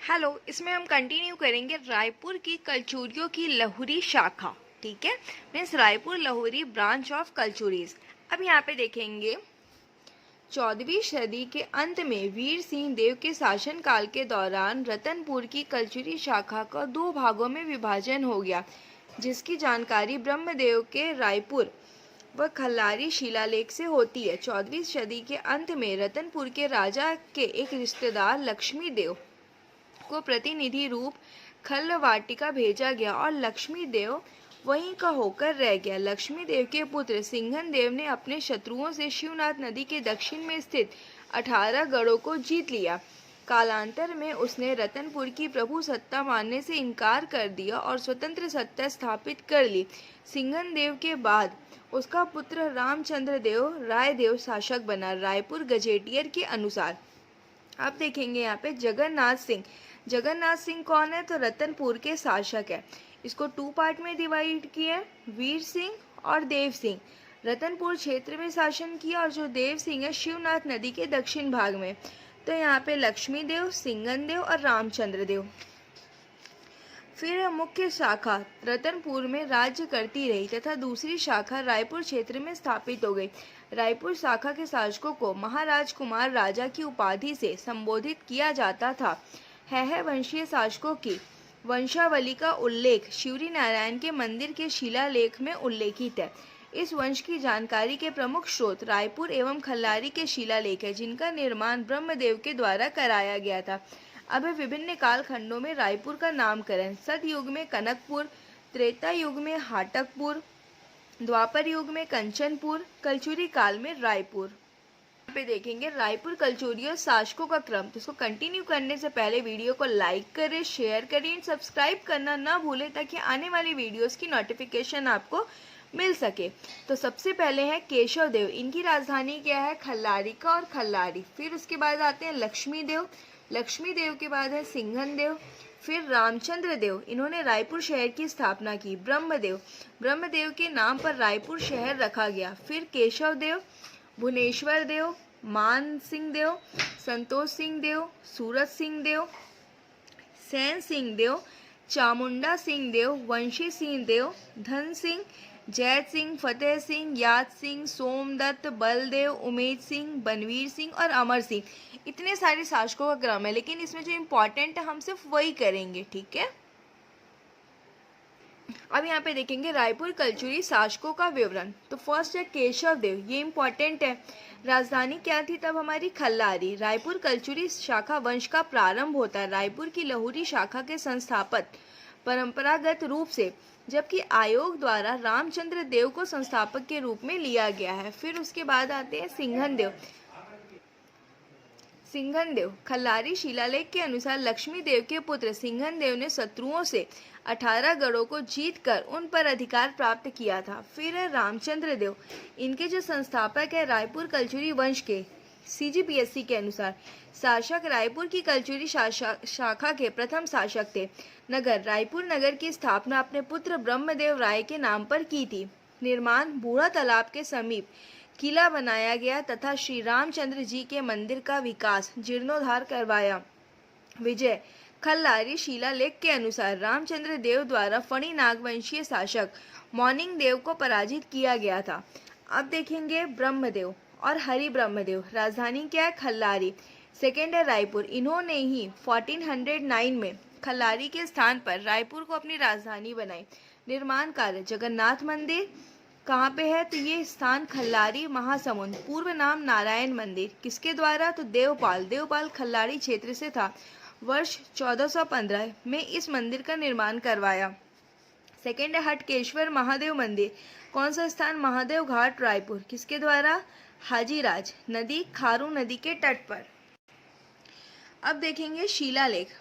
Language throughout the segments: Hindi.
हेलो, इसमें हम कंटिन्यू करेंगे रायपुर की कलचुरियों की लहुरी शाखा। ठीक है, means Raipur Lahuri branch of कलचुरीज। अब यहाँ पे देखेंगे 14वीं सदी के अंत में वीर सिंह देव के शासनकाल के दौरान रतनपुर की कलचुरी शाखा का दो भागों में विभाजन हो गया, जिसकी जानकारी ब्रह्मदेव के रायपुर व खल्लारी शिलालेख से होती है। 14वीं सदी के अंत में रतनपुर के राजा के एक रिश्तेदार लक्ष्मी देव को प्रतिनिधि रूप खल्लवाटिका भेजा गया और लक्ष्मी देव वहीं का होकर रह गया। लक्ष्मी देव के पुत्र सिंघन देव ने अपने शत्रुओं से शिवनाथ नदी के दक्षिण में स्थित 18 गढ़ों को जीत लिया। कालांतर में उसने रतनपुर की प्रभु सत्ता मानने से इनकार कर दिया और स्वतंत्र सत्ता स्थापित कर ली। सिंघन देव के बाद उसका पुत्र रामचंद्र देव रायदेव शासक बना, रायपुर गजेटियर के अनुसार। अब देखेंगे यहाँ पे जगन्नाथ सिंह। जगन्नाथ सिंह कौन है? तो रतनपुर के शासक है। इसको 2 पार्ट में डिवाइड किया, वीर सिंह और देव सिंह। रतनपुर क्षेत्र में शासन किया और जो देव सिंह है शिवनाथ नदी के दक्षिण भाग में। तो यहाँ पे लक्ष्मी देव, सिंघन देव और रामचंद्र देव। फिर मुख्य शाखा रतनपुर में राज्य करती रही तथा दूसरी शाखा रायपुर क्षेत्र में स्थापित हो गई। रायपुर शाखा के शासकों को महाराज कुमार राजा की उपाधि से संबोधित किया जाता था। है वंशीय शासकों की वंशावली का उल्लेख शिवरी नारायण के मंदिर के शिलालेख में उल्लेखित है। इस वंश की जानकारी के प्रमुख स्रोत रायपुर एवं खल्लारी के शिलालेख है, जिनका निर्माण ब्रह्मदेव के द्वारा कराया गया था। अब विभिन्न कालखंडों में रायपुर का नामकरण। सतयुग में कनकपुर, त्रेता युग में हाटकपुर, द्वापर युग में कंचनपुर, कलचुरी काल में रायपुर। यहाँ पे देखेंगे रायपुर कलचुरी और शासकों का क्रम। तो इसको कंटिन्यू करने से पहले वीडियो को लाइक करें, शेयर करें, सब्सक्राइब करना ना भूलें ताकि आने वाली वीडियोस की नोटिफिकेशन आपको मिल सके। तो सबसे पहले है केशव देव। इनकी राजधानी क्या है? खल्लारिका और खल्लारी। फिर उसके बाद आते हैं लक्ष्मी देव। लक्ष्मी देव के बाद है सिंघन देव। फिर रामचंद्र देव, इन्होंने रायपुर शहर की स्थापना की। ब्रह्मदेव, ब्रह्मदेव के नाम पर रायपुर शहर रखा गया। फिर केशव देव, भुवनेश्वर देव, मान सिंह देव, संतोष सिंह देव, सूरत सिंह देव, सैन सिंह देव, चामुंडा सिंह देव, वंशी सिंह देव, धन सिंह, जैत सिंह, फतेह सिंह, याद सिंह, सोमदत्त, बलदेव, उमेद सिंह, बनवीर सिंह और अमर सिंह। इतने सारे शासकों का क्रम है, लेकिन इसमें जो इम्पोर्टेंट है हम सिर्फ वही करेंगे। ठीक है, अब यहाँ पे देखेंगे रायपुर कलचुरी शासकों का विवरण। तो फर्स्ट है केशव देव, ये इम्पोर्टेंट है। राजधानी क्या थी तब हमारी? खल्लारी। रायपुर कलचुरी शाखा वंश का प्रारंभ होता है रायपुर की लहुरी शाखा के संस्थापक परंपरागत रूप से, जबकि आयोग द्वारा रामचंद्र देव को संस्थापक के रूप में लिया गया है। फिर उसके बाद आते हैं सिंघन देव। सिंघन देव खल्लारी शिलालेख के अनुसार लक्ष्मी देव के पुत्र सिंघन देव ने शत्रुओं से 18 गढ़ों को जीतकर उन पर अधिकार प्राप्त किया था। फिर है रामचंद्र देव। इनके जो संस्थापक है रायपुर कलचुरी वंश के CGPSC के अनुसार शासक रायपुर की कलचुरी शाखा के प्रथम शासक थे। नगर रायपुर नगर की स्थापना अपने पुत्र ब्रह्मदेव राय के नाम पर की थी। निर्माण बूढ़ा तालाब के समीप किला बनाया गया तथा श्री रामचंद्र जी के मंदिर का विकास जीर्णोद्धार करवाया। विजय खल्लारी शिलालेख के अनुसार रामचंद्र देव द्वारा फणी नागवंशीय शासक मौनिंग देव को पराजित किया गया था। अब देखेंगे ब्रह्मदेव और हरि ब्रह्मदेव। राजधानी क्या है? खल्लारी। सेकेंड है रायपुर। इन्होंने ही 1409 में खल्लारी के स्थान पर रायपुर को अपनी राजधानी बनाई। निर्माण कार्य जगन्नाथ मंदिर कहाँ पे है? तो ये स्थान खल्लारी महासमुंद, पूर्व नाम नारायण मंदिर। किसके द्वारा? तो देवपाल। देवपाल खल्लारी क्षेत्र से था। वर्ष 1415 में इस मंदिर का निर्माण करवाया। सेकेंड है हटकेश्वर महादेव मंदिर। कौन सा स्थान? महादेव घाट रायपुर। किसके द्वारा? हाजीराज नदी, खारू नदी के तट पर। अब देखेंगे शिलालेख।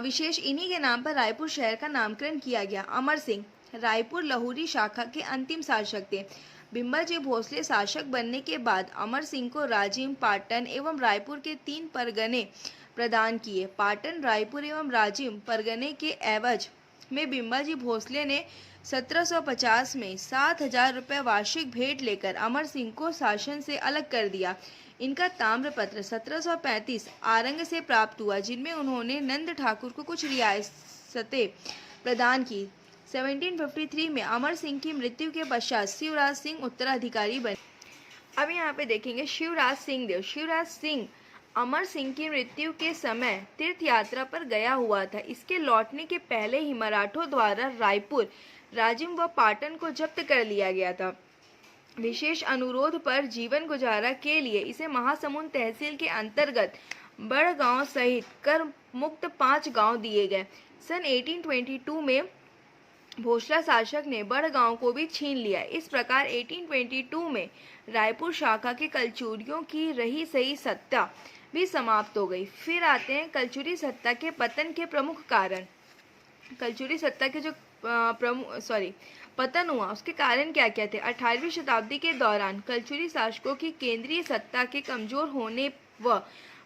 विशेष इन्हीं के नाम पर रायपुर शहर का नामकरण किया गया। अमर सिंह रायपुर लहुरी शाखा के अंतिम शासक थे। बिम्बाजी भोसले शासक बनने के बाद अमर सिंह को राजिम, पाटन एवं रायपुर के 3 परगने प्रदान किए। पाटन, रायपुर एवं राजिम परगने के एवज में बिम्बाजी भोसले ने 1750 में 7,000 रुपये वार्षिक भेंट लेकर अमर सिंह को शासन से अलग कर दिया। इनका ताम्रपत्र 1735 आरंग से प्राप्त हुआ, जिनमें उन्होंने नंद ठाकुर को कुछ रियासतें प्रदान की। 1753 में अमर सिंह की मृत्यु के पश्चात शिवराज सिंह उत्तराधिकारी बने। अब यहाँ पे देखेंगे शिवराज सिंह देव। शिवराज सिंह अमर सिंह की मृत्यु के समय तीर्थ यात्रा पर गया हुआ था। इसके लौटने के पहले ही मराठों द्वारा रायपुर, राजिम व पाटन को जब्त कर लिया गया था। विशेष अनुरोध पर जीवन गुजारा के लिए इसे महासमुंद तहसील के अंतर्गत बड़गांव सहित कर मुक्त 5 गांव दिए गए। सन 1822 में भोसला शासक ने बड़गांव को भी छीन लिया। इस प्रकार 1822 में रायपुर शाखा के कलचुरियों की रही सही सत्ता भी समाप्त हो गई। फिर आते हैं कलचुरी सत्ता के पतन के प्रमुख कारण। कलचुरी सत्ता के जो पतन हुआ उसके कारण क्या क्या थे? 18वीं शताब्दी के दौरान कलचुरी शासकों की केंद्रीय सत्ता के कमजोर होने व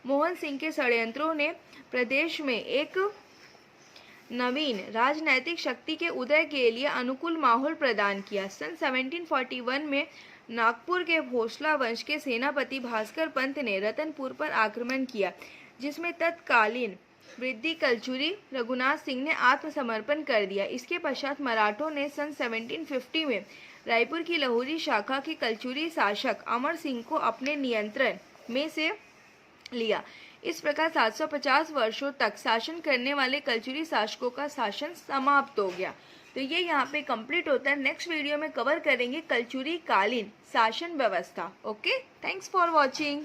मोहन सिंह के षड्यंत्रों ने प्रदेश में एक नवीन राजनैतिक शक्ति के उदय के लिए अनुकूल माहौल प्रदान किया। सन 1741 में नागपुर के भोसला वंश के सेनापति भास्कर पंत ने रतनपुर पर आक्रमण किया, जिसमें तत्कालीन वृद्धि कलचुरी रघुनाथ सिंह ने आत्मसमर्पण कर दिया। इसके पश्चात मराठों ने सन 1750 में रायपुर की लाहौरी शाखा के कलचुरी शासक अमर सिंह को अपने नियंत्रण में से लिया। इस प्रकार 750 वर्षों तक शासन करने वाले कलचुरी शासकों का शासन समाप्त हो गया। तो ये यहाँ पे कंप्लीट होता है। नेक्स्ट वीडियो में कवर करेंगे कलचुरी कालीन शासन व्यवस्था। Okay, thanks for watching.